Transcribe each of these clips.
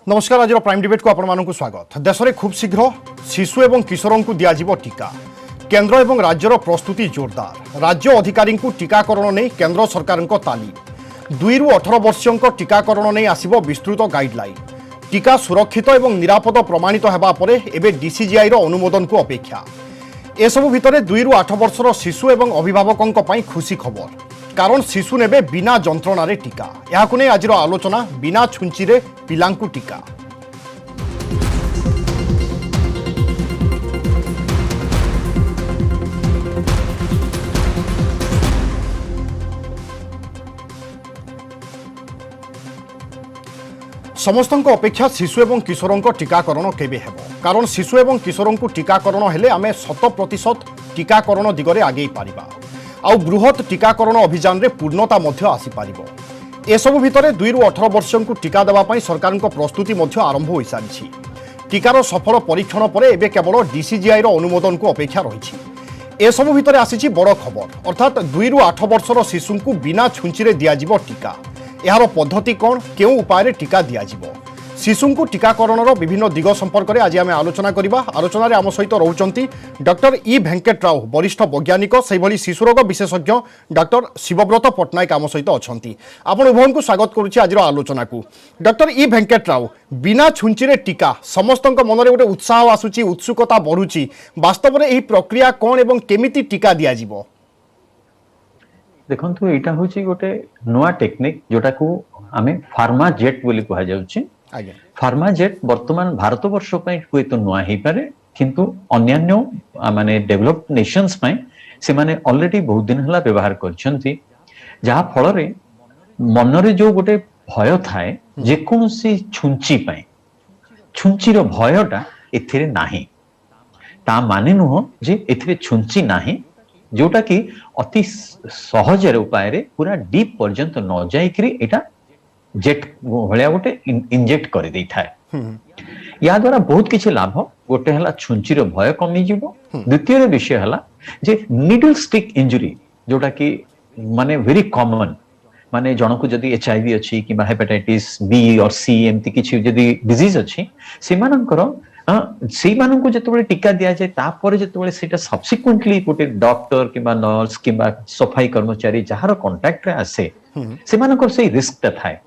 नमस्कार आज prime debate को आपण स्वागत। देश में खूब शीघ्र शिशु एवं किशोर को दिज्व टीका। केन्द्र एवं राज्यर प्रस्तुति जोरदार। राज्य अधिकारी टीकाकरण नहीं केन्द्र सरकार तालीम। 2 ରୁ 18 वर्षीयों टीकाकरण नहीं आसिबो विस्तृत गाइडलाइन। टीका सुरक्षित एवं निरापद प्रमाणित होगा पर एवं डीसीजीआई अनुमोदन को अपेक्षा। एसबू भितर 2 ରୁ 8 वर्षर शिशु एवं अभिभावकों खुशी खबर, कारण शिशु नेबे बिना जंत्रणार टीका। यह नहीं आज आलोचना बिना छुंचीरे पिलांकु टीका। समस्त अपेक्षा शिशु एवं किशोर टीकाकरण केबे हेबो, कारण शिशु एवं किशोर टीकाकरण हेले आमे 100% टीकाकरण दिगरे आगे पारिबा। आउ बृहत टीकाकरण अभियान रे पूर्णता मध्य आसी पारिबो। एसबू भितर 2 ରୁ 18 वर्षों को टीका देवाई सरकार प्रस्तुति मध्य आरंभ हो सारी। टीकार सफल परीक्षण पर एबे केवल डीसीजीआई अनुमोदन को अपेक्षा रही। एसबू भितर आसी बड़ खबर, अर्थात 2 ରୁ 8 वर्षर शिशु को बिना छुंचीरे दिज्व टीका। यार पद्धति कौन, क्यों उपाय टीका दिज्व, शिशु को टीकाकरण विभिन्न दिग संपर्क में आज आम आलोचना करवा। आलोचन आम सहित रोचंती डॉक्टर ई भेंकट राव, वरिष्ठ वैज्ञानिक, से भली शिशुरोग विशेषज्ञ डॉक्टर शिवव्रत पट्टनायक आम सहित अच्छा। आपण उभय को स्वागत करुच्ची आज आलोचना को। डॉक्टर ई भेंकट राव, बिना छुंचीरे टीका समस्त मन में गोटे उत्साह आसूची, उत्सुकता बढ़ुची। वास्तव में यही प्रक्रिया कौन एवं केमिति टीका दिज्व? देखो यहाँ हूँ गोटे नुआ टेक्निक जोटा को आम फार्माजेट बोली कह जाउछि। फार्माजेट वर्तमान भारत वर्ष हुए तो नुआ ही पारे, किंतु अन्यान्य माने डेवलप्ड नेशंस से माने ऑलरेडी बहुत दिन हला व्यवहार करछंती, जहा फल रे मनरे जो गोटे भय थाए जेकोसी छुंची पाए, छुंचीर भयटा एथिरे नाही। ता माने नुह जे एथिरे छुंची नाही, जोटा कि अति सहज उपाय रे पूरा डीप पर्यंत न जाइकरी एटा जेट भलिया गोटे इंजेक्ट कर दे थाए। या द्वारा बहुत किछि लाभ। गोटे हला छुंचीर भय कमी जीवो। द्वितीय विषय हला जे निडल स्टिक इंजुरी, जोटा कि माने वेरी कॉमन, माने जनकु जदी एचआईवी अछि कि हेपेटाइटिस बी और सी एमती किछि जदी डिजीज अछि, सेमानकर सेमानकु जेतबेले टीका दिया जाय तापर जेतबेले सेटा सब्सिक्वेंटली गोटे डॉक्टर किबा नर्स किबा सफाई कर्मचारी जहार कांटेक्ट रे आसे, सेमानकर से रिस्क ता थाए।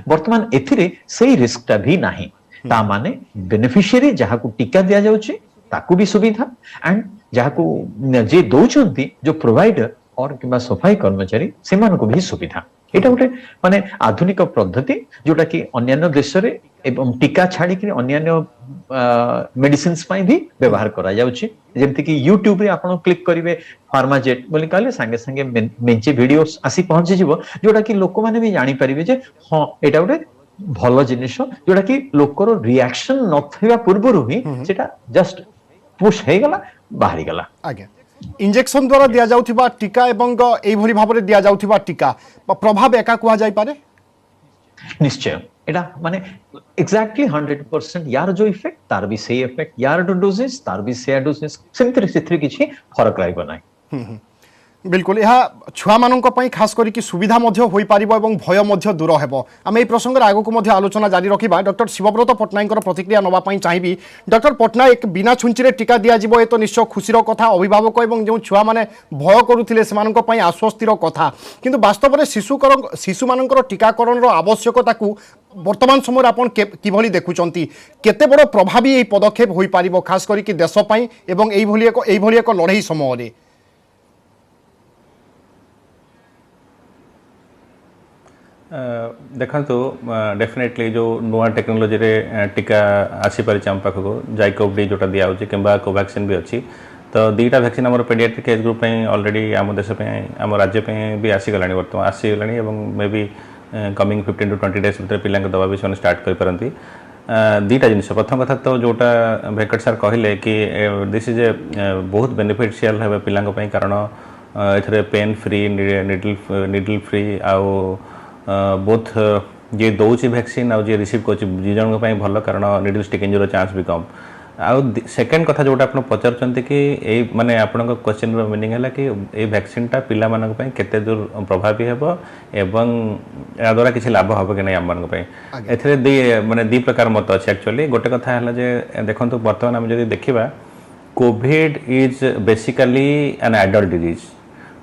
वर्तमान एथिरे सही रिस्कटा भी नाही। ता माने बेनिफिशियरी जहा को टीका दिया जाउछि ताकू भी सुविधा, एंड जहा को जे दउछंती जो प्रोवाइडर और किबा सफाई कर्मचारी सेमान को भी सुविधा। एटा गोटे माने आधुनिक पद्धति जोटा कि अन्यान्य देश रे एवं टीका छाड़ी कि अन्यान्य मेडिसिन्स पाई भी व्यवहार करा जाउछि। जेमति कि यूट्यूब रे आपण क्लिक करिवे फार्माजेट बोली कहले संगे संगे मेंचे वीडियोस आसी पहुंची जिवो, जोटा कि लोक माने भी जानि परिबे जे हां एटा गोटे भलो जिनिस, जोटा कि लोकर रिएक्शन नथिबा पूर्वरु ही सेटा जस्ट पुश हे गला बाहरी गला। आगे इंजेक्शन द्वारा दिया जाउथिबा टीका एवं एई भली भाबरे दिया जाउथिबा टीका प्रभाव एका कुआ जाय पारे? निश्चय एटा माने एक्जेक्टली 100% यार जो इफेक्ट तार भी सही इफेक्ट, यार जो डोजेस तार भी सही डोजेस, सेमतिर सेतिर किछि फरक रहबो नै। बिल्कुल यह छुआ मानक पई खास करी कि सुविधा मध्य होई पारिबो एवं भय मध्य दूर हेबो। आम एई प्रसंग रे आगो को मध्य आलोचना जारी रखिबा। डॉक्टर शिवव्रत पट्टनायक प्रतिक्रिया नबा पई चाहिबी। डॉक्टर पट्टनायक, बिना छुंचीरे टीका दिया जिवो ए तो निश्चय खुशीर कथा। अभिभावक एवं जो छुआ माने भय करुथिले सेमानक पई आश्वस्तिर कथा, किंतु वास्तव में शिशु मानकर टीकाकरण रो आवश्यकता को वर्तमान समय आपण किभली देखुचंती? केते बड़ प्रभावी एई पदक्षेप होई पारिबो खास करी कि देश पई एवं एई भली एक लड़ाई समय रे? देखो डेफिनेटली जो नुआ टेक्नोलोजी रे टीका आसी पारि आम पाखक जाइकोव डी जोटा दिया होची किंबा कोवैक्सीन भी अच्छी, तो दीटा वैक्सीन आम पेडियाट्रिक एज ग्रुप ऑलरेडी आम देश आम राज्य भी आसीगला बर्तमान आसीगला may be coming 15 to 20 days भर पिला दवा भी से स्टार्ट करें। दीटा जिन प्रथम कथा तो जोटा भेंकट सर कहले कि दिस इज ए बहुत बेनिफिशियल है पिला, कारण ए पेन फ्री निडल फ्री आउ बोथ जे दौची वैक्सीन आउ जे रिसीव कर जन भल, कारण निडल स्टिक इंजुरी चांस भी कम। सेकेंड कथा जोटा आप पचार कि माने आपण क्वेश्चन मीनिंग है कि ये वैक्सीनटा पिला मानक पई केते दूर प्रभावी हेबो एवं या द्वारा किसी लाभ हम कि नहीं आम मानक पई एथिरे माने दी प्रकार मत अच्छे एक्चुअली गोटे कथा है जे देखंतु वर्तमान हम जदि देखिबा Covid is basically an adult disease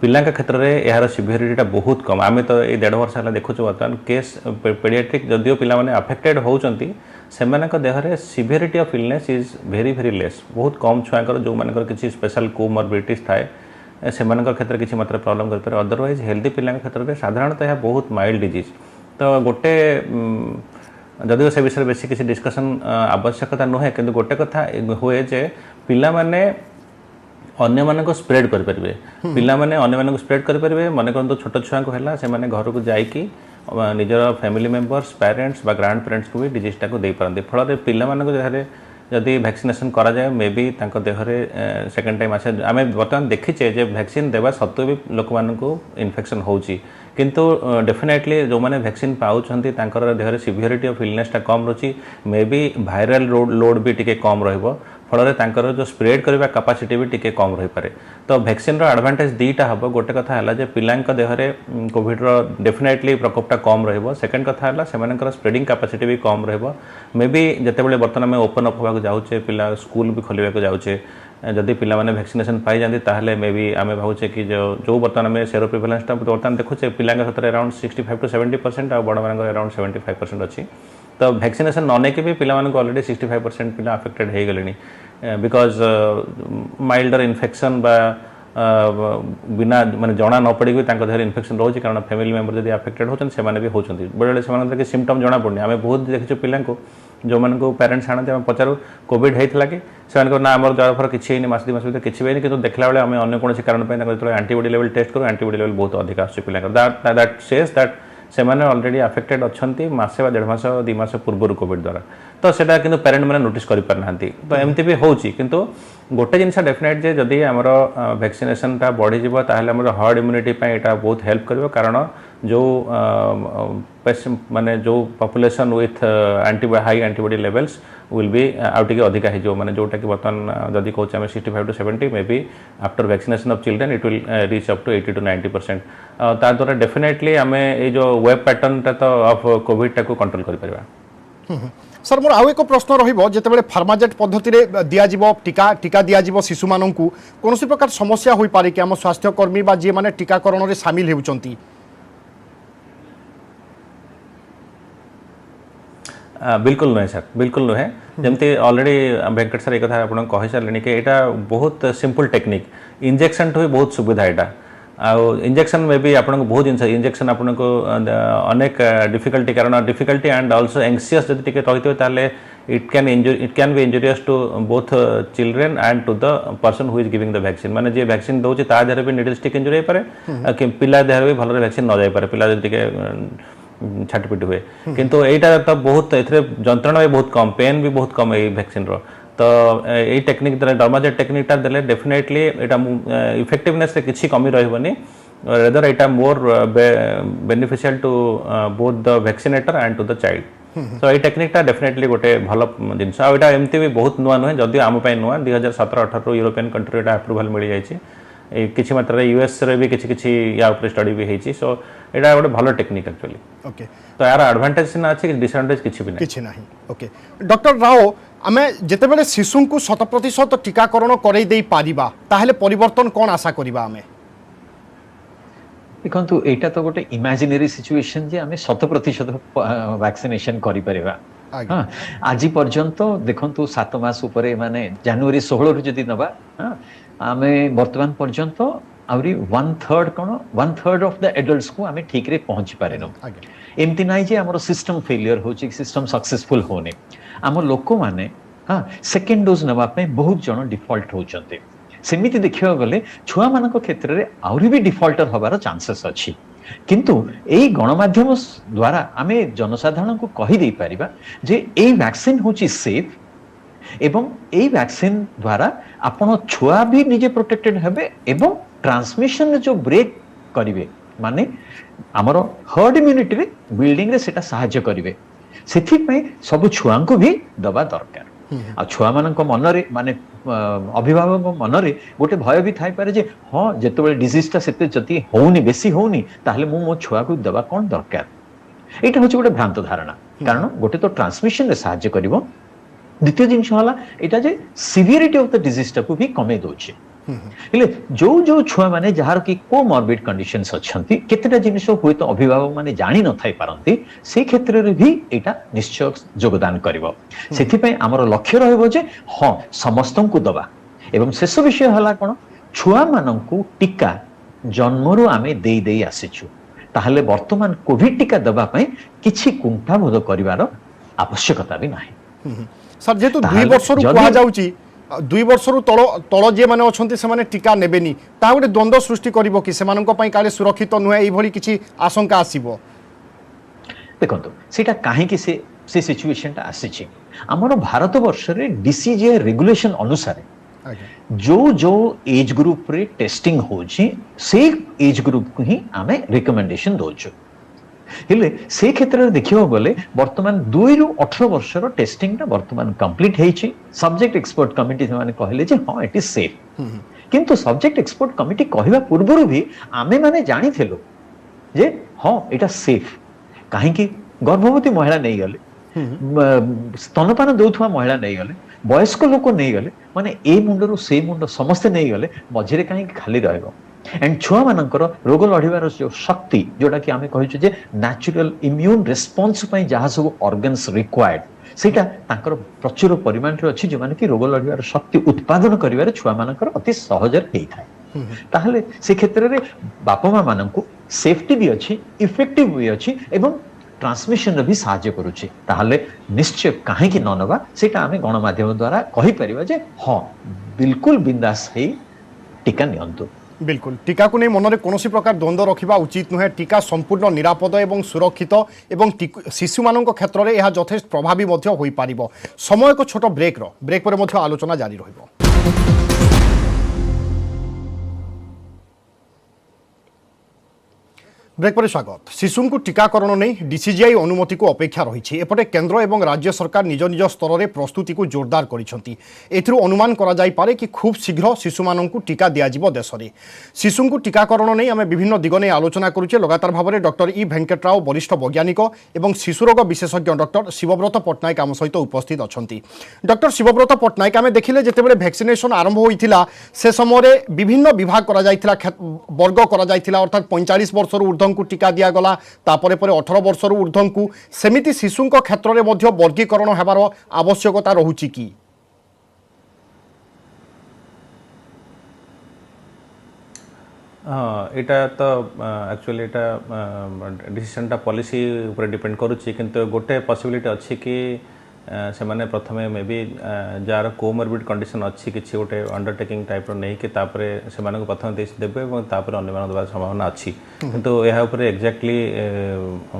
पिला क्षेत्र में यार सिवियरिटीटा बहुत कम आम तो ये 1.5 वर्ष है देखुँ बर्तमान केस पेडियाट्रिक जदिव पिला माने अफेक्टेड होउचंती सेमानक देहरे severity of illness is very very less बहुत कम छुआकर जो मानकर किसी स्पेशल कोमॉर्बिडिटीज थाए सेमानक क्षेत्र किसी मात्रा प्रॉब्लम कर पारे अदरवाइज हेल्दी पिला क्षेत्र में साधारणतः यह बहुत माइल्ड डिजीज तो गोटे जदिव से विषय बेसी किसी डिस्कशन आवश्यकता नुहे कि गोटे कथा हुए जे पिला माने अन्य मानक स्प्रेड करें पिला माने अन्य मानक स्प्रेड करें मन कर छोट छुआ को है से घर को जाकि निजर फैमिली मेंबर्स पेरेंट्स बा ग्रांड पेरेंट्स को भी डिजीजटा को दे पारती फल पिला देहरे जदि वैक्सीनेशन करा जाए may be Dehre second time आसे आम बर्तमान देखीचे जे वैक्सीन देवा सत्वे भी लोक मानक इन्फेक्शन होची किंतु डेफिनेटली जो मैंने वैक्सीन पाउछंती तांकर देहरे सिवियरिटी ऑफ इलनेसटा कम रही मे बी वायरल लोड भी टिके कम रहिबो फल तांकर जो स्प्रेड करबा कैपेसिटी भी टिके कम रही पारे तो वैक्सीन रो एडवांटेज दीटा हम गोटे कथा है जे पिलांक देहरे कोविड रो डेफिनेटली प्रकोपटा कम रहिबो सेकेंड कथा है सेमानकर स्प्रेडिंग कैपेसिटी भी कम रहिबो मे बी जतेबेले बर्तमान में ओपन अप होगा जाउचे पिला स्कूल भी खोलिबा जाउचे जदि पिला माने वैक्सीनेशन पाई जाती ताहले मे बी आमे भावुचे कि जो बर्तमान में सेरो प्रिवेलेंसटा बर्तमान देखुचे पिला क्षेत्र अराउंड 65 to 70% और बड़ मान अराउंड 75% अच्छी तो वैक्सीनेशन न नहीं भी पिला ऑलरेडी 65% पिला अफेक्टेड हो गले बिकॉज माइल्डर इन्फेक्शन बा बिना माने जना न पड़ी भी देहर इन्फेक्शन रोचे कारण फैमिली मेंबर जब अफेक्टेड होती से भी होती बेले से सिम्पटम जना पड़नी आम बहुत देखीचु पिला जो मान पेरेंट्स आना पचारू कोविड होता कि से ना आम ज्वर किसी मास 2 मास भर किसी भी कि देखला बेले आम अन्य कौन कारण जो एंटीबॉडी लेवल टेस्ट करूँ एंटीबॉडी लेवल बहुत अधिक आसा दैट सेज दैट से मैंने ऑलरेडी अफेक्टेड अच्छा मसे 1.5 मास 2 मास पूर्व कोविड द्वारा तो सेटा किंतु पेरेंट मैंने नोटिस कर पारना तो एमती भी होची किंतु गोटे जिनस डेफिनेट जे जदि आमर वैक्सीनेशनटा बढ़ीज ताहले हर्ड इम्यूनिटी यहाँ बहुत हेल्प कर कारण जो माने जो population with high antibody levels will be आउ टे अधिका हो माने जोटा कि बर्तमान जदि कहूँ 65 to 70 may be after vaccination of children it will reach up to 80 to 90% ता द्वारा डेफिनेटली आम ये जो वेब पैटर्नटा तो ऑफ कोविडटा को कंट्रोल कर पारिबा। सर मोर आउ एक प्रश्न रहिबो जेतेबेले फार्माजेट पद्धति रे दियाजिबो टीका दियाजिबो शिशु माननकु कोनोसी प्रकार समस्या होई पारे कि हम स्वास्थ्यकर्मी बा जे माने टीकाकरण रे शामिल हेउचंती बिल्कुल नुहे सर बिल्कुल नुहे जमती ऑलरेडी वेंकट सर एक कथा आपन कहि सारलेनी कि एटा बहुत सिंपल टेक्निक इंजेक्शन तो बहुत सुविधा एटा आउ इंजेक्शन में भी आपन बहुत जिन इंजेक्शन आपन को अनेक डिफिकल्टी कारण डिफिकल्टी एंड आल्सो एंग्शियस जदि टिके रहितो ताले it can be injurious to both children and to the person who is giving the vaccine माने जे वैक्सीन दोची ता देहरे भी निडल स्टिक इंजुरी पारे कि पिला देहरे भी भलरे वैक्सीन न जाय पारे पिला जदि टिके छाटपिट हुए किंतु एटा तो बहुत एथरे जंत्रणा भी बहुत कम पेन भी बहुत कम ए वैक्सीन रो तो ये टेक्निक डर्माजेट टेक्निकटा देले डेफिनेटली एटा इफेक्टिवनेस रे किछि कमी रहबनी रेदर एटा more beneficial to both the vaccinator and to the child so ये टेक्निकटा डेफिनेटली गोटे भल जिनस आ एटा एमती भी बहुत नुआ नुहे जदि आम पई नुआ 2017-18 यूरोपियन कंट्री एटा अप्रूवल मिल जायछि किसी मात्रा यूएस रे भी किसी या ऊपर स्टडी भी होती सो यहाँ गोटे भल टेक्निक एक्चुअली ओके तो यार एडवांटेज सिना अच्छे डिसएडवांटेज किसी नहीं ओके डॉक्टर राव आमे जेतेबेले शिशु को 100% टीकाकरण करई देई पारिबा ताहले परिवर्तन कोन आशा करिबा आमे देखंतु एटा तो गोटे इमेजिनरी सिचुएशन जे आमे 100% वैक्सीनेशन करि परिबा हां आज पर्यंत देखंतु 7 मास ऊपर माने जनवरी 16 रु जदी नबा हां आमे वर्तमान पर्यंत आउरी 1/3 कोन 1/3 ऑफ द एडल्ट्स को आमे ठीक रे पहुंची पारेनो एमती नाही जे हमर सिस्टम फेलियर होची सिस्टम सक्सेसफुल होने आम लोक माने हां सेकंड डोज नबा पे बहुत जण डिफॉल्ट होचंते सेमिति देखियो गले छुआ मानक क्षेत्र रे आउरी भी डिफॉल्टर होबार चांसेस अछि किंतु एई गणमाध्यम द्वारा आमे जनसाधारण को कहि देई परिबा जे एई वैक्सीन होची सेफ एवं एई वैक्सीन द्वारा आपण छुआ भी निजे प्रोटेक्टेड हेबे एवं ट्रांसमिशन जो ब्रेक करिवे माने हमर हर्ड इम्यूनिटी रे बिल्डिंग रे सेटा सहायता करिवे सेथि पई सब छुआ को भी दबा दरकार आ छुआ मानक मनरे माने अभिभावक मनरे गोटे भय भी थाई पारे जे हां जेतेबेले डिजीज ता सेते जति होउनी बेसी होउनी ताहले मो छुआ को दबा कोन दरकार एटा होचे गोटे भ्रांत धारणा कारण गोटे तो ट्रांसमिशन रे सहाय्य करिवो द्वितीय जिनस होला एटा जे सिवियरिटी ऑफ द डिजीज ता को भी कमे दोचे हेले जो जो छुआ माने जहार की कोमॉर्बिड कंडीशंस अछंती केतेटा जिनिस होय तो अभिभावक माने जानि न थाई पारंती से क्षेत्र रे भी एटा निश्चय योगदान करिवो सेथि पय हमर लक्ष्य रहबो जे हां समस्तन को दबा एवं शेष विषय हला कोन छुआ माननकु टीका जन्मरु आमे देई देई आसीछु ताहले वर्तमान कोविड टीका दबा पय किछि कुंठाबोध करिवार आवश्यकता भी नाही सर जेतु 2 वर्ष रु कुआ जाउची 2 वर्ष रु तळ जे माने अछंती से माने टीका नेबेनी ता गोटे द्वंद्व सृष्टि करिवो कि से मानन को पय काले सुरक्षित नुहे एई भली किछि आशंका आसीबो देखंतु सेटा काहे कि से सिचुएशन ता आसीछि हमर भारत वर्ष रे डीसीजीआई रेगुलेशन अनुसार जो जो एज ग्रुप रे टेस्टिंग होछि से एज ग्रुप को ही आमे रिकमेंडेशन दोछु हेले से क्षेत्र रे देखियो बोले वर्तमान 2 रु 18 वर्ष रो टेस्टिंग ता वर्तमान कंप्लीट हेछि सब्जेक्ट एक्सपर्ट कमिटी माने कहले जे हां इट इज सेफ किंतु सब्जेक्ट एक्सपर्ट कमिटी कहबा पूर्वरु भी आमे माने जानि थेलो जे हां एटा सेफ काहे कि गर्भवती महिला नहीं गले स्तनपान दउथवा महिला नहीं गले वयस्क लोक नहीं गले माने ए मुंडरू से मुंड समस्त नहीं गले मझिरे काहे खाली रहबो एंड छुआ मानकर रोग लड़िबार जो शक्ति जोटा कि आमे कहिछु जे नेचुरल इम्यून रिस्पांस पई जहा सब ऑर्गन्स रिक्वायर्ड सेटा ताकर प्रचुर परिमाण रे अछि जे माने कि रोग लड़िबार शक्ति उत्पादन करिवार छुआ मानकर अति सहज हेई थाए ताहले से क्षेत्र रे बापा मां माननको सेफ्टी भी अछि इफेक्टिव भी अछि एवं ट्रांसमिशन भी सहायता करूची ताहले निश्चय काहे कि न नबा सेटा आमे गणमाध्यम द्वारा कहि परिबा जे हां बिल्कुल बिंदास हे टीका नियंतु बिल्कुल टीका को नहीं मनरे कोनोसी प्रकार द्वंद्व रखिबा उचित नुहे टीका संपूर्ण निरापद एवं सुरक्षित एवं शिशु मानक क्षेत्र में यह यथेष्ट प्रभावी मध्य होई पारिबो समय को छोट ब्रेक पर मध्य आलोचना जारी रहिबो ब्रेक पर स्वागत शिशु को टीकाकरण नहीं डीसीजीआई अनुमति को अपेक्षा रही एपटे केंद्र एवं राज्य सरकार निज निज स्तर में प्रस्तुति को जोरदार कर अनुमान करा जाई पारे कि खूब शीघ्र शिशु मान टीका दिज्व देश में शिशु को टीकाकरण नहीं आम विभिन्न दिग नहीं आलोचना करुचे लगातार भाव में डॉक्टर ई वेंकटराव वरिष्ठ वैज्ञानिक और शिशुरोग विशेषज्ञ डॉक्टर शिवव्रत पट्टनायक आम सहित उपस्थित अच्छा डॉक्टर शिवव्रत पट्टनायक आम देखिले जितेबाला वैक्सीनेशन आरंभ होता से समय विभिन्न विभाग वर्ग अर्थात 45 वर्ष ऊर्ध्व को टीका दिगला तापर 18 वर्ष ऊर्ध्व को सेमिति शिशु क्षेत्र में मध्य वर्गीकरण होबार आवश्यकता रहुची कि हाँ एटा तो एक्चुअली एटा डिसीजन टा पॉलिसी ऊपर डिपेंड करूची किंतु गोटे पॉसिबिलिटी अच्छी कि से माने प्रथमे may be jar comorbid condition अच्छी किसी गोटे अंडरटेकिंग टाइप रो नहीं कि तापरे से माने को प्रथम देश देबे और तापरे अन्य मान देबार संभावना अच्छी किंतु यहा ऊपर एग्जैक्टली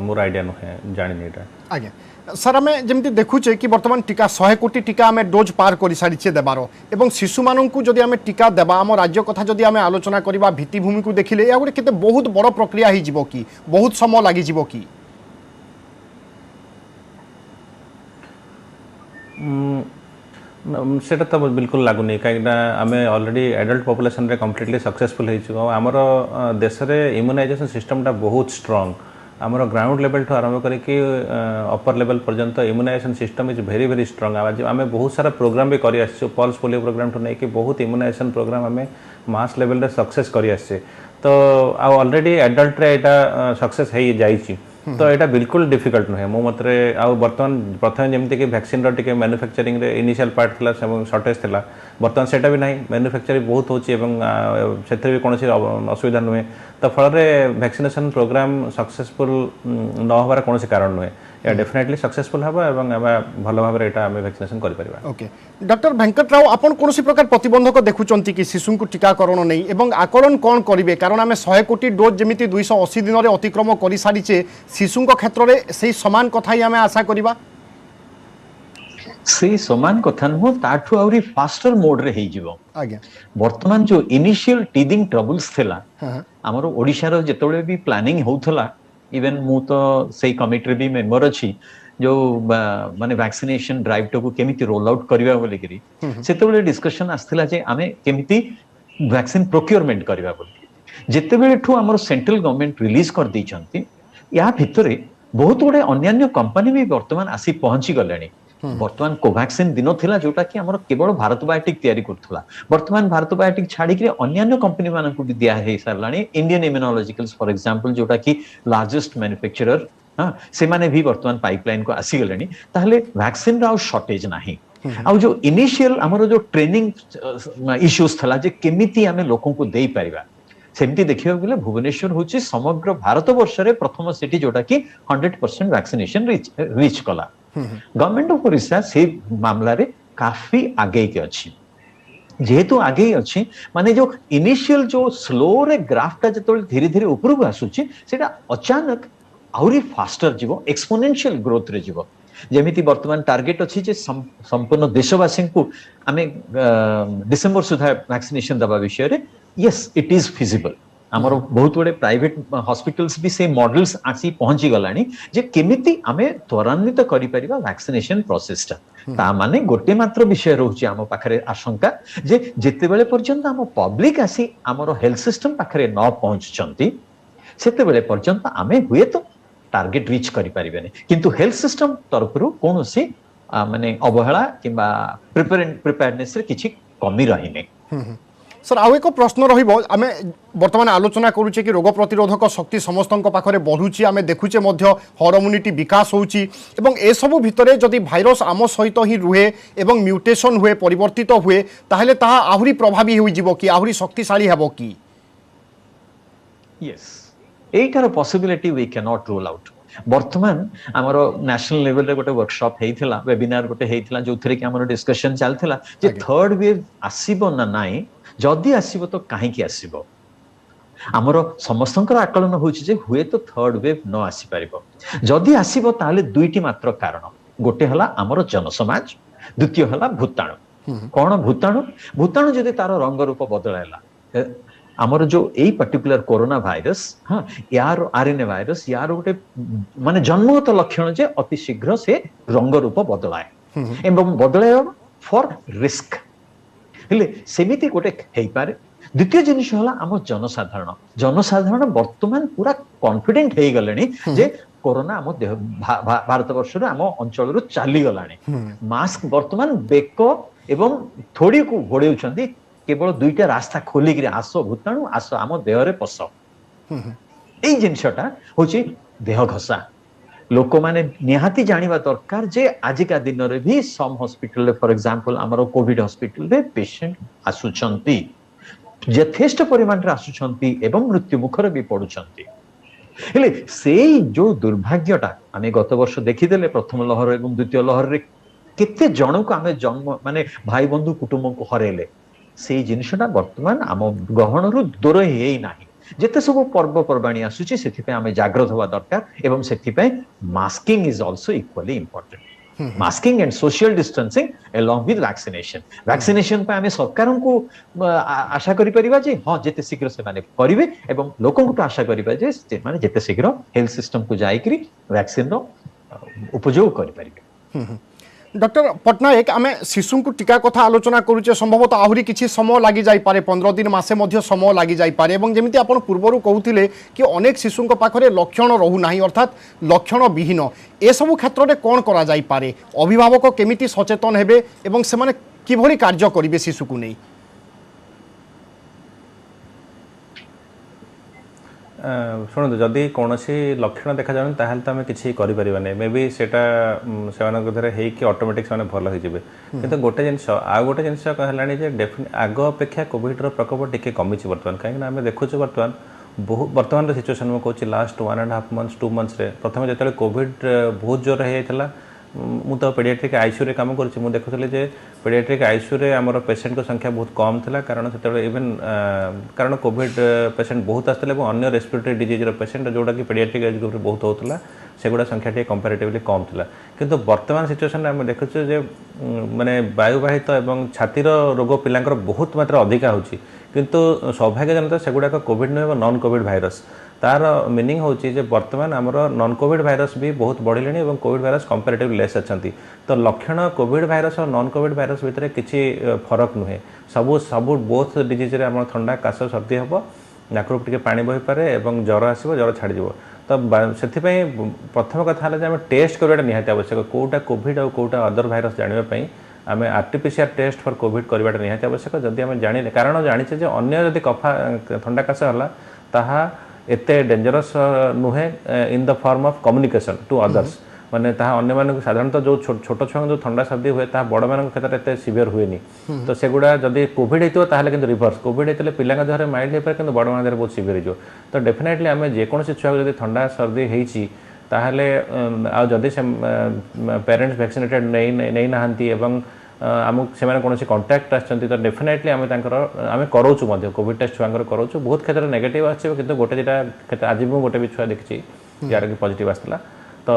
मोर आइडिया नहे जानि नै एटा आज्ञा सर आम जमी देखुचे कि बर्तमान टीका 100 कोटी टीका आम डोज पार कर सारी देवार एवं शिशु मानू जदि आम टीका देवा आम राज्य कथा जदि आम आलोचना करवा भित्तिभूमि को देखिले या गोटे बहुत बड़ प्रक्रिया हो कि बहुत समय लगी कि सेटा तो बिल्कुल लागुनी कहीं आम ऑलरेडी एडल्ट पॉपुलेशन रे कंप्लीटली सक्सेसफुल हो आमर देश में इम्यूनाइजेशन सिस्टम टा बहुत स्ट्रांग आमर ग्राउंड लेवल ठू आरंभ करके अपर लेवल पर्यंत immunisation system is very very strong आम बहुत सारा प्रोग्राम भी कर पल्स पोलियो प्रोग्राम ठू नहीं कि बहुत इम्यूनाइजेशन प्रोग्राम आम मास लेवल रे सक्सेस कर तो ऑलरेडी एडल्ट रे एटा सक्सेस हो जाइए तो यहाँ बिल्कुल डिफिकल्ट नुहे मो मत बर्तमान प्रथम जमीक कि वैक्सीन रे मैन्युफैक्चरिंग रे इनिशियल पार्ट थिला शॉर्टेज थिला बर्तमान सेटा भी नहीं मैन्युफैक्चरिंग बहुत होची भी कौन असुविधा नुहे तो फल वैक्सीनेशन प्रोग्राम सक्सेसफुल न होबार कौन कारण नुहे या डेफिनेटली सक्सेसफुल हबा एवं भल भाव एटा आमे वैक्सीनेशन करि परिबा ओके डॉक्टर वेंकटराव आपण कोनोसी प्रकार प्रतिबंधक देखुचंती कि शिशु को टीकाकरण नहीं एवं आकलन कौन करिवे कारण आमे 100 कोटी डोज जमिति 280 दिन रे अतिक्रम करि सारिचे शिशु क्षेत्र में से समान कथा ही आमे आशा करिबा से समान कथा नुह ताठू आउरी फास्टर मोड रे हेई जिवो आज्ञा वर्तमान जो इनिशियल टीदिंग ट्रबल्स थिला हमरो ओडिशा रो जेतोले भी प्लानिंग होथला इवन मु तो सेई कमिटी रे भी मेंबर अछि जो माने वैक्सीनेशन ड्राइव को केमिति रोल आउट करबा बोली करी सेतेबेले डिस्कशन आस्थिला जे आमे केमिति वैक्सीन प्रोक्योरमेंट करबा बोली जेतेबेले ठू हमर सेंट्रल गवर्नमेंट रिलीज कर दी छंती या भितरे बहुत गुडे अन्य कंपनी भी वर्तमान आसी पहुंची गलेनी वर्तमान कोवैक्सीन दिन थिला जोटा कि हमर केवल भारत बायोटेक तयारी करथला वर्तमान भारत बायोटेक छाड़ी के अन्य कंपनी मानन को भी दिया है सरलानी इंडियन इम्यूनोलॉजिकल्स फॉर एग्जांपल जोटा कि लार्जेस्ट मैन्युफैक्चरर हां से माने भी वर्तमान पाइपलाइन को आसी गलेनी ताहले वैक्सीन राव शॉर्टेज नाही आ जो इनिशियल हमर जो ट्रेनिंग इश्यूज थला जे केमिति हमें लोगों को देई परिबा सेमती देखियो गेले भुवनेश्वर होची समग्र भारत वर्ष रे प्रथम सिटी जोटा कि 100% वैक्सीनेशन रीच कला गवर्नमेंट ऑफ ओडिशा से मामला रे काफी आगे के अछि जेहेतु आगे अछि माने जो इनिशियल जो स्लो रे ग्राफटा जतो धीरे धीरे ऊपर को आसुची सेटा अचानक आउरी फास्टर जीवो एक्सपोनेंशियल ग्रोथ रे जीवो जेमिति वर्तमान टार्गेट अछि जे संपूर्ण देशवासी को आमे डिसेंबर सुधा वैक्सीनेशन दबा विषय रे यस इट इज फिजिबल हमर बहुत बड़े प्राइवेट हॉस्पिटल्स भी से मॉडल्स आसी पहुंची गलानी जे केमिति आमे त्वरान्वित करि परिबा वैक्सीनेशन प्रोसेस ता माने गोटे मात्र विषय रहउची हम पाखरे आशंका जे जेते बेले पर्यंत हम पब्लिक आसी हमर हेल्थ सिस्टम पाखरे न पहुंचचंती सेते बेले पर्यंत आमे हुए तो टार्गेट रीच करि परिबेनी किंतु हेल्थ सिस्टम तरफरु कोनोसी माने अवहेला किबा प्रिपेयरनेस रे किछि कमी रहिने सर आउ एक प्रश्न रहिबो आमे वर्तमान आलोचना करूचे कि रोग प्रतिरोधक शक्ति समस्त पाखरे बढ़ुची आमे देखुचे मध्य हर्ड इम्यूनिटी विकास होउची एवं ए सब भितरे जदि भाइरस आम सहित ही रुहे एवं म्यूटेशन हुए परिवर्तित हुए ताहले ताहा आहुरी प्रभावी होई जिवो कि आहुरी शक्तिशाली हेबो कि यस एटार possibility we can not rule out वर्तमान हमर नेशनल लेवल रे गोटे वर्कशॉप हेइथिला वेबिनार गोटे हेइथिला जोथरे कि हमर डिस्कशन चलथिला जे थर्ड वेव आसीबो ना नाही जदि आसीबो तो काहे कि आसीबो हमर समस्तंकर आकलन होछि जे हुए तो थर्ड वेव न आसी परिबो जदि आसीबो ताले दुईटी मात्र कारण गोटे हला हमर जनसमाज द्वितीय हला भूताणु कोन भूताणु जदि तार रंग रूप बदलायला हमर जो एई पर्टिकुलर कोरोना वायरस हां यार आरएनए वायरस यार गोटे माने जन्मगत लक्षण जे अति शीघ्र से रंग रूप बदलाय एवं बदलाय फॉर रिस्क हेले सेमिति गोटे हेई पारे द्वितीय जिनिस हला हम जनसाधारण वर्तमान पूरा कॉन्फिडेंट हेई गलेनी जे कोरोना हम भारत वर्ष रे हम अंचल रु चाली गलानी मास्क वर्तमान बेक एवं थोड़ी को घोड़ेउछंती केवल दुईटा रास्ता खोली कि आस भूताणु आस आम देह रे पस एई जिनिसटा होची देह घसा लोक माने निहाती जानिबा दरकार जे आजिका दिन रे भी सम हॉस्पिटल रे फॉर एग्जांपल हमरो कोविड हॉस्पिटल रे पेशेंट आसुचंती यथेष्ट परिमाण रे आसुचंती एवं मृत्यु मुखर भी पडुचंती हेले सेई जो दुर्भाग्यटा आमे गत वर्ष देखिदेले प्रथम लहर एवं द्वितीय लहर रे केते जण को आमे जन्म माने भाई बंधु कुटुंब को हरेले सेई जिनिसटा वर्तमान आम गहन रु दूर हेई नाही जेते सब पर्व पर्वाणी आसुची सेथि पे आमे जागृत होवा दरकार एवं सेथि पे masking is also equally important masking and social distancing along with vaccination पे आमे सरकार को आशा करि परिबा जे हां जेते शीघ्र से माने करिवे एवं लोकन को आशा करिबा जे माने जेते शीघ्र हेल्थ सिस्टम को जाई करी वैक्सीन रो उपयोग करि परिबे डॉक्टर पटनायक आम शिशु को टीका कथा आलोचना करुचे संभवतः आहरी किसी समय लगी जाई पारे 15 दिन मासे मध्य समय लगी जाई पारे एवं जेमिति आपण पूर्वरु कहउथिले कि अनेक शिशु पाखरे लक्षण रहू नाही अर्थात लक्षण विहीन ए सब क्षेत्र में कौन करा जाई पारे अभिभावक केमिति सचेतन हेबे एवं से माने किभली कार्य करिवे शिशु को नहीं शुणु जदि कौन लक्षण देखा जाए ताहले तो आम कि मे बी सेटा से ऑटोमेटिक से भल हो किंतु गोटे जिन आ गोटे जिन कहलानी आग अपेक्षा कोविड प्रकोप टिके कमी बर्तमान कहीं आम देखु बर्तमान बहुत बर्तमान सिचुएसन में कहूँ लास्ट 1.5 months 2 months प्रथम जो कोविड बहुत जोर हो मु तो पेडियाट्रिक आईसीयू रे काम करुँच मुझे देखुली जे पेडियाट्रिक आईसीयू रे आमर पेसेंट को संख्या बहुत कम थिला कारण से इवन कारण कोविड पेसेंट बहुत आसते अन्य रेस्पिरेटरी डिजीज पेसेंट जोटा कि पेडियाट्रिक एज ग्रुप बहुत होता सेगुड़ा संख्या टे कंपैरेटिवली कम थिला किंतु वर्तमान सिचुएसन आम देखुचे जे माने वायुवाहित एवं छातीर रोग पिलांकर बहुत मात्रा अधिका होची किंतु सौभाग्यजनक सेगुड़ाक कोविड नुहे नॉन कोविड भाइरस तार मीनिंग होची जे वर्तमान आमर नॉन कोविड भाइरस भी बहुत बढ़िले और कोविड भाइरस कंपेरेटिवली लेस अच्छा तो लक्षण कोविड भाइरस और नॉन कोविड भाइरस भितर किसी फरक नुहे सबू सबू बोथ डिजीज रे आम ठंडा काश सर्दी हम नाकरू टे पानी बही पारे और ज्वर आसो ज्वर छाड़ तो से प्रथम कथा है आम टेस्ट करवाटा निहाती आवश्यक कौटा कोविड और कौटा अदर भाइरस जानापी आम आरटीपीसीआर टेस्ट फॉर कोविड करवाटा निहाती आवश्यक जदि आम जाने कारण जाचे जे अन्य जदि कफा ठंडा काश है ताहा एते डेंजरस नुहे in the form of communication to others माने ताहा अन्य मानक साधारणतः जो छोट छुआ जो ठंडा सर्दी हुए ताहा बड़ मान क्षेत्र में एत सिवियर हुए तो सेगुड़ा जदि कोविड होता ताहले किंतु रिवर्स कोविड होते पिला देहरे माइल्ड होपारे किंतु बड़ मान देहरे बहुत सिवियर हो तो डेफिनेटली आम जेकोसी छुआ जब ठंडा सर्दी होती ताहले आ जदि पेरेंट्स वैक्सीनेटेड नहीं नहांती एवं आम से कौन कंटाक्ट आछंती तो डेफिनेटली आम आम कराऊँ कोविड टेस्ट छुआ कराऊँ बहुत क्षेत्र में नेगेटिव आसो कि गोटे दुटा आज भी गोटे भी छुआ देखी यार कि पॉजिटिव आसला तो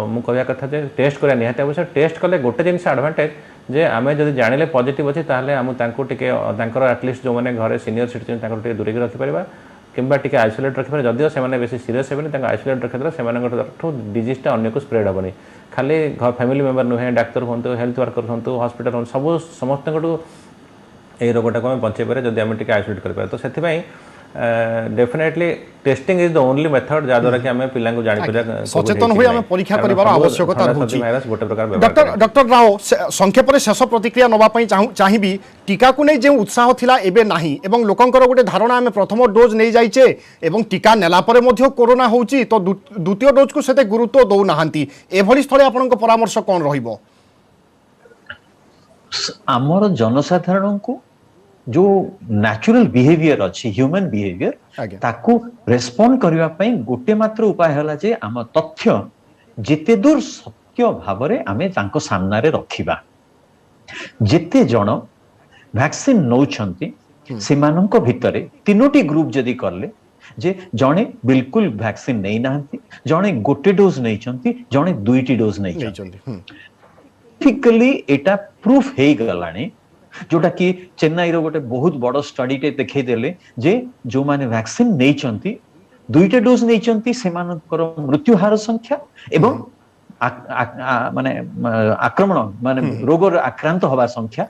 मु कहया कथा जे टेस्ट करा निहाती आवश्यक टेस्ट कले गोटे जिनस एडवांटेज जे आम जब जानिले पॉजिटिव अच्छी ताहले आम तांको टिके तांकर एटलिस्ट जो मैंने घरे सीनियर सिटीजन तांको टिके दूरी रखिपर किंबा टिके आइसोलेट रखिपर जदिओ से बेसी सीरीयस हेबे आइसोलेट रखिद्रा से डिजीजटा अन्य को स्प्रेड हेबनी खाली घर फैमिली मेंबर नुहे डाक्तर हूँ हेल्थ वर्कर हूँ हॉस्पिटल हूँ सब समस्त ये रोगटा को आम बचे पारे जब आम टिके आइसोलेट करें तो से definitely testing is the only method जहाँद्वारा कि आम पिला जान सचेतन हुई आम परीक्षा कर आवश्यकता भाइरस गोटे प्रकार डॉक्टर राव संक्षेप शेष प्रतिक्रिया नापी चाहिए टीका को नहीं जो उत्साह थिला एबे नाही एवं लोकंकर गोटे धारणा आम प्रथम डोज नहीं जाइचे एवं टीका नेला परे मध्य कोरोना होउची तो द्वितीय डोज को सेते गुरुत्व दौ नाहांती एभली स्थले आपनक परामर्श कोन रहिबो आमर जनसाधारण को जो नेचुरल बिहेवियर अच्छी ह्यूमन बिहेवियर ताकू रेस्पॉन्ड करबा पई गोटे मात्र उपाय हला जे आम तथ्य जेते दूर सत्य भावरे आमे तांको सामना रे रखिबा जेते जण वैक्सीन नौछंती सेमानंको भितरे तीनोटी ग्रुप जदी करले जे जणे बिल्कुल वैक्सीन नहीं नाहंती जणे गोटे डोज नहीं छंती जणे दुईटी डोज नहीं छंती फिजिकली एटा प्रूफ हे गलानी जोटा कि चेन्नई रो गोटे बहुत बड़ स्टडी टे देखै देले जे जो माने वैक्सीन नहीं चंती दुईटा डोज नहीं चंती सेमानकर मृत्यु हार संख्या एवं माने आक्रमण माने रोग आक्रांत होबा संख्या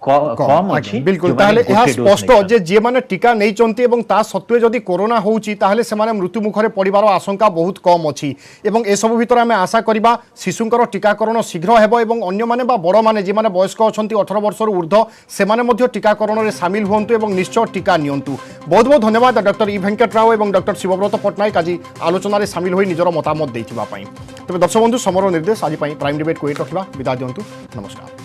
कम अछि बिल्कुल ताहले यह स्पष्ट जे जे माने टीका नहीं चंती एवं ता सत्वे जदि कोरोना होउची ताहले से माने मृत्यु मुखरे पड़िबार आशंका बहुत कम अछि एवं ए सब भितर आमे आशा करिबा शिशुंकर टीकाकरण शीघ्र हेबो एवं अन्य माने बा बड़ माने जे माने वयस्क अछंती 18 वर्ष ऊर्ध्व से माने मध्य टीकाकरण रे शामिल होंतु एवं निश्चय टीका नियंतु बहुत बहुत धन्यवाद डॉक्टर ई वेंकट राव एवं डॉक्टर शिवव्रत पटनायक आज आलोचना रे शामिल होई निजर मतामत दैथिबा पई तबे दर्शक बंधु समर निर्देश आज पई प्राइम डिबेट को एट रखिबा विदा दियंतु नमस्कार।